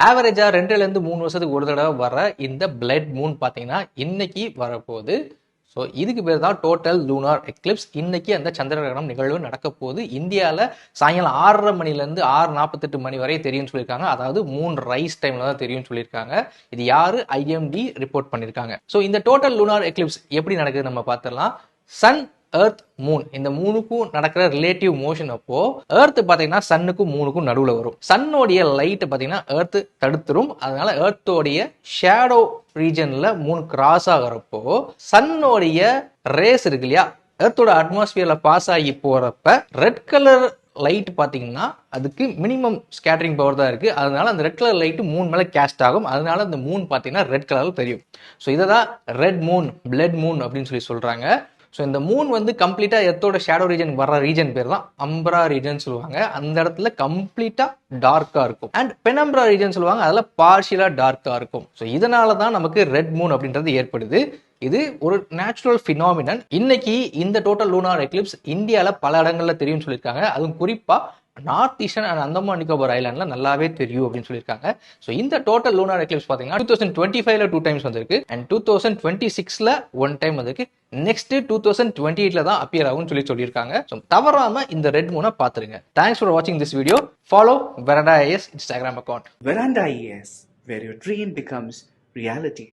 ஆவரேஜா 2லேருந்து 3 வருஷத்துக்கு ஒரு தடவை வர இந்த பிளட் மூன் பார்த்தீங்கன்னா இன்னைக்கு வரப்போகுது. ஸோ இதுக்கு பேர் தான் டோட்டல் லூனார் எக்லிப்ஸ். இன்னைக்கு அந்த சந்திர கிரகணம் நிகழ்வு நடக்க போகுது. இந்தியாவில் சாயங்காலம் 6:30 மணிலேருந்து 6:48 மணி வரை தெரியும்னு சொல்லியிருக்காங்க. அதாவது மூன் ரைஸ் டைம்ல தான் தெரியும்னு சொல்லியிருக்காங்க. இது யாரு ஐஎம்டி ரிப்போர்ட் பண்ணியிருக்காங்க. ஸோ இந்த டோட்டல் லூனார் எக்லிப்ஸ் எப்படி நடக்குது நம்ம பார்த்துடலாம். சன், எர்த், மூன் இந்த மூணுக்கும் நடக்கிற ரிலேட்டிவ் மோஷன் அப்போ எர்த் பாத்தீங்கன்னா சன்னுக்கும் மூணுக்கும் நடுவுல வரும். சன்னோடைய லைட் பாத்தீங்கன்னா எர்த் தடுத்துரும். அதனால எர்த்தோடைய ஷேடோ ரீஜன்ல மூணு கிராஸ் ஆகிறப்போ சன்னோடைய ரேஸ் இருக்கு இல்லையா, எர்த்தோட அட்மாஸ்பியர்ல பாஸ் ஆகி போறப்ப ரெட் கலர் லைட் பாத்தீங்கன்னா அதுக்கு மினிமம் ஸ்கேட்டரிங் பவர் தான் இருக்கு. அதனால அந்த ரெட் கலர் லைட் மூன் மேல கேஸ்ட் ஆகும். அதனால அந்த மூன் பாத்தீங்கன்னா ரெட் கலர்ல தெரியும். ஸோ இதை தான் ரெட் மூன், பிளட் மூன் அப்படின்னு சொல்லி சொல்றாங்க. ஸோ இந்த மூன் வந்து கம்ப்ளீட்டா எர்த்தோட ஷேடோ ரீஜன் வர ரீஜன் பேர் தான் அம்பரா ரீஜன் சொல்லுவாங்க. அந்த இடத்துல கம்ப்ளீட்டா டார்க்கா இருக்கும். அண்ட் பெனம்பிரா ரீஜன் சொல்லுவாங்க, அதில் பார்ஷியலா டார்க்கா இருக்கும். ஸோ இதனால தான் நமக்கு ரெட் மூன் அப்படின்றது ஏற்படுது. இது ஒரு நேச்சுரல் ஃபினாமினன். இன்னைக்கு இந்த டோட்டல் லூனார் எக்லிப்ஸ் இந்தியாவில் பல இடங்கள்ல தெரியும்னு சொல்லியிருக்காங்க. அதுவும் குறிப்பா north eastern and Andaman Nicobar ஐலாண்ட்ல நல்லாவே தெரியும் அப்படின்னு சொல்லியிருக்காங்க. ஸோ இந்த டோட்டல் லூனார் எக்லிப்ஸ் பார்த்தீங்கன்னா 2025ல 2 டைம்ஸ் வந்திருக்கு அண்ட் 2026ல 1 டைம் வந்திருக்கு. நெக்ஸ்ட் 2028ல தான் அப்பியர் ஆகும்னு சொல்லியிருக்காங்க. ஸோ தவறாம இந்த ரெட் மூனை பார்த்துருங்க. தேங்க்ஸ் ஃபார் வாட்சிங் this video. Follow Veranda IAS Instagram account. Veranda IAS, where your dream becomes reality.